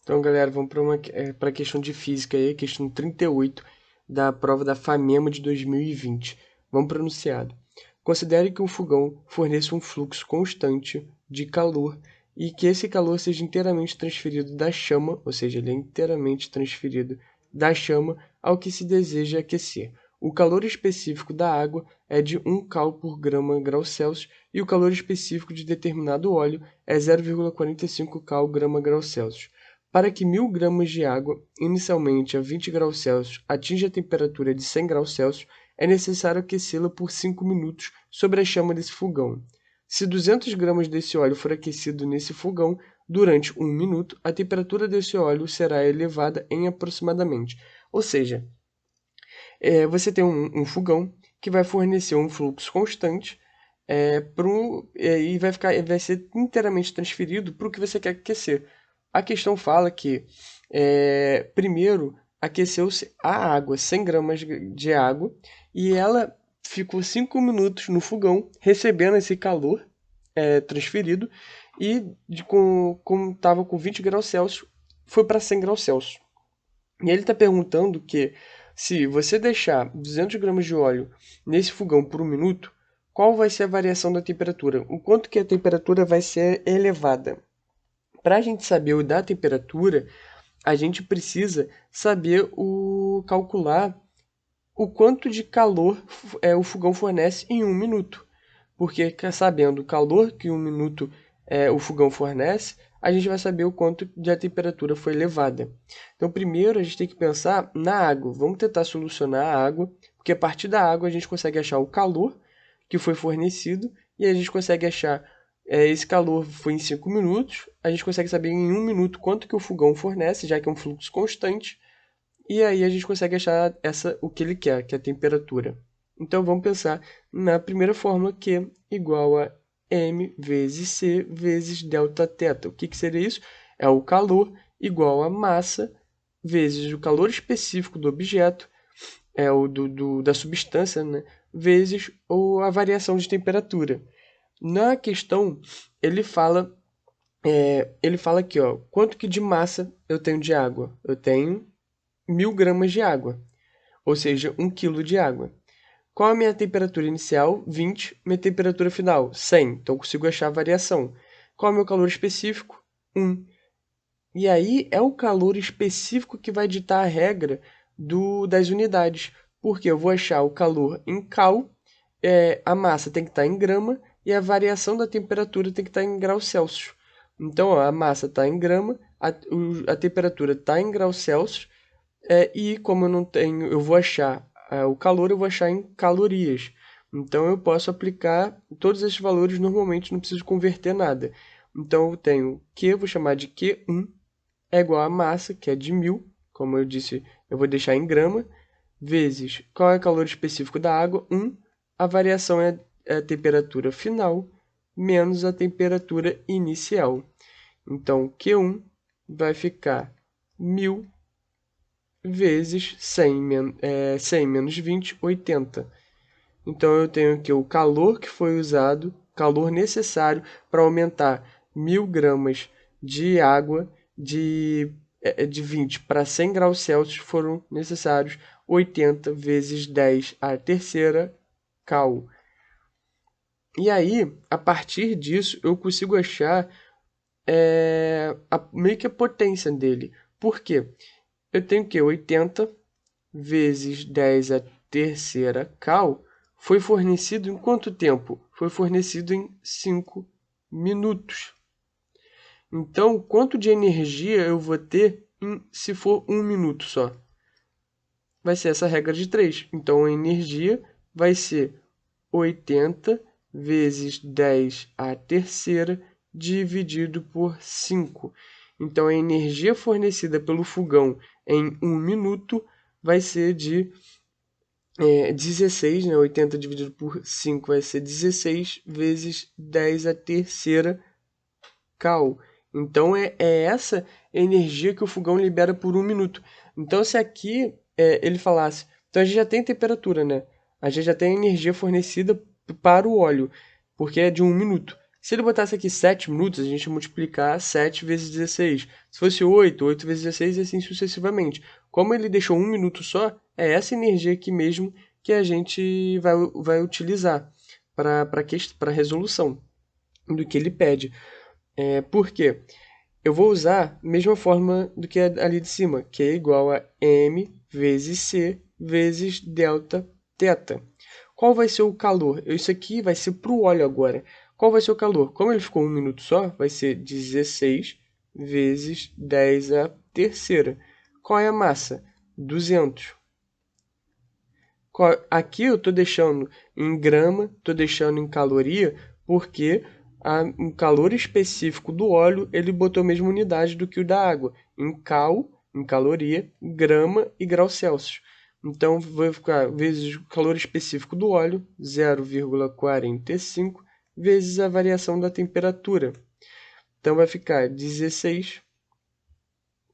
Então, galera, vamos para a questão de física aí, questão 38 da prova da FAMEMA de 2020. Vamos para o enunciado. Considere que um fogão forneça um fluxo constante de calor e que esse calor seja inteiramente transferido da chama, ou seja, ele é inteiramente transferido da chama ao que se deseja aquecer. O calor específico da água é de 1 cal por grau Celsius e o calor específico de determinado óleo é 0,45 cal grau Celsius. Para que 1000 gramas de água, inicialmente a 20 graus Celsius, atinja a temperatura de 100 graus Celsius, é necessário aquecê-la por 5 minutos sobre a chama desse fogão. Se 200 gramas desse óleo for aquecido nesse fogão durante 1 minuto, a temperatura desse óleo será elevada em aproximadamente. Ou seja, você tem um fogão que vai fornecer um fluxo constante e vai ser inteiramente transferido para o que você quer aquecer. A questão fala que, primeiro, aqueceu-se a água, 100 gramas de água, e ela ficou 5 minutos no fogão recebendo esse calor transferido, e como estava com 20 graus Celsius, foi para 100 graus Celsius. E ele está perguntando que se você deixar 200 gramas de óleo nesse fogão por 1 minuto, qual vai ser a variação da temperatura? O quanto que a temperatura vai ser elevada? Para a gente saber o da temperatura, a gente precisa calcular o quanto de calor o fogão fornece em 1 minuto. Porque sabendo o calor que 1 minuto o fogão fornece, a gente vai saber o quanto de a temperatura foi elevada. Então, primeiro a gente tem que pensar na água. Vamos tentar solucionar a água, porque a partir da água a gente consegue achar o calor que foi fornecido e a gente consegue achar esse calor foi em 5 minutos. A gente consegue saber em 1 minuto quanto que o fogão fornece, já que é um fluxo constante. E aí a gente consegue achar o que ele quer, que é a temperatura. Então vamos pensar na primeira fórmula, Q igual a m vezes c vezes delta θ. O que seria isso? É o calor igual a massa vezes o calor específico do objeto, da substância, né? Vezes a variação de temperatura. Na questão, ele fala aqui, ó, quanto que de massa eu tenho de água? Eu tenho 1000 gramas de água, ou seja, 1 quilo de água. Qual a minha temperatura inicial? 20. Minha temperatura final? 100. Então, eu consigo achar a variação. Qual é o meu calor específico? 1. E aí, é o calor específico que vai ditar a regra das unidades. Porque eu vou achar o calor em cal, a massa tem que estar em grama e a variação da temperatura tem que estar em graus Celsius. Então, ó, a massa está em grama, a temperatura está em graus Celsius, e como eu não tenho, eu vou achar o calor, eu vou achar em calorias. Então eu posso aplicar todos esses valores normalmente, não preciso converter nada. Então eu tenho Q, eu vou chamar de Q1, é igual a massa, que é de 1000, como eu disse, eu vou deixar em grama, vezes qual é o calor específico da água? 1. A variação é a temperatura final, menos a temperatura inicial. Então Q1 vai ficar 1000 vezes 100 menos 20, 80. Então, eu tenho aqui o calor que foi usado, calor necessário para aumentar 1000 gramas de água de 20 para 100 graus Celsius foram necessários 80 vezes 10 à terceira cal. E aí, a partir disso, eu consigo achar meio que a potência dele. Por quê? Eu tenho que 80 vezes 10 à terceira cal foi fornecido em quanto tempo? Foi fornecido em 5 minutos. Então, quanto de energia eu vou ter se for 1 minuto só? Vai ser essa regra de 3. Então, a energia vai ser 80 vezes 10 à terceira dividido por 5. Então, a energia fornecida pelo fogão em 1 minuto vai ser de 16, né? 80 dividido por 5 vai ser 16 vezes 10 à terceira cal. Então, é essa energia que o fogão libera por 1 minuto. Então, se aqui ele falasse... Então, a gente já tem temperatura, né? A gente já tem energia fornecida para o óleo, porque é de 1 minuto. Se ele botasse aqui 7 minutos, a gente ia multiplicar 7 vezes 16. Se fosse 8, 8 vezes 16 e assim sucessivamente. Como ele deixou 1 minuto só, é essa energia aqui mesmo que a gente vai utilizar para a resolução do que ele pede. Por quê? Eu vou usar a mesma forma do que ali de cima, que é igual a m vezes c vezes delta θ. Qual vai ser o calor? Isso aqui vai ser para o óleo agora. Qual vai ser o calor? Como ele ficou 1 minuto só, vai ser 16 vezes 10 a terceira. Qual é a massa? 200. Aqui eu estou deixando em grama, estou deixando em caloria, porque o calor específico do óleo, ele botou a mesma unidade do que o da água, em caloria, grama e graus Celsius. Então, vai ficar vezes o calor específico do óleo, 0,45, vezes a variação da temperatura. Então, vai ficar 16,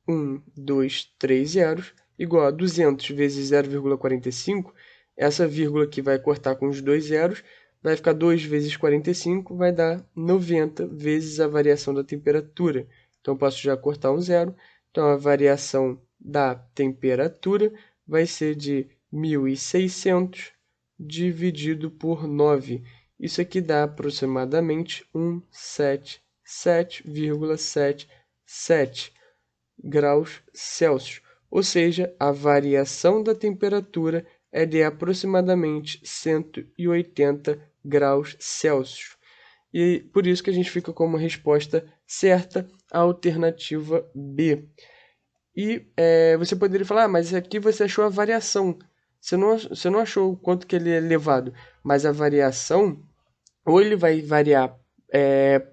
1, 2, 3 zeros, igual a 200 vezes 0,45. Essa vírgula aqui vai cortar com os dois zeros, vai ficar 2 vezes 45, vai dar 90 vezes a variação da temperatura. Então, posso já cortar um zero. Então, a variação da temperatura vai ser de 1.600 dividido por 9. Isso aqui dá aproximadamente 177,77 graus Celsius. Ou seja, a variação da temperatura é de aproximadamente 180 graus Celsius. E por isso que a gente fica com uma resposta certa, a alternativa B. E você poderia falar, mas aqui você achou a variação. Você não achou o quanto que ele é elevado, mas a variação, ou ele vai variar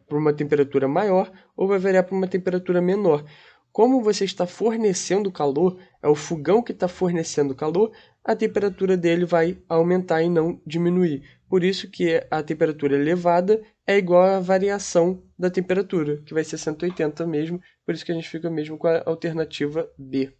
para uma temperatura maior, ou vai variar para uma temperatura menor. Como você está fornecendo calor, é o fogão que está fornecendo calor, a temperatura dele vai aumentar e não diminuir. Por isso que a temperatura elevada é igual à variação da temperatura, que vai ser 180 mesmo, por isso que a gente fica mesmo com a alternativa B.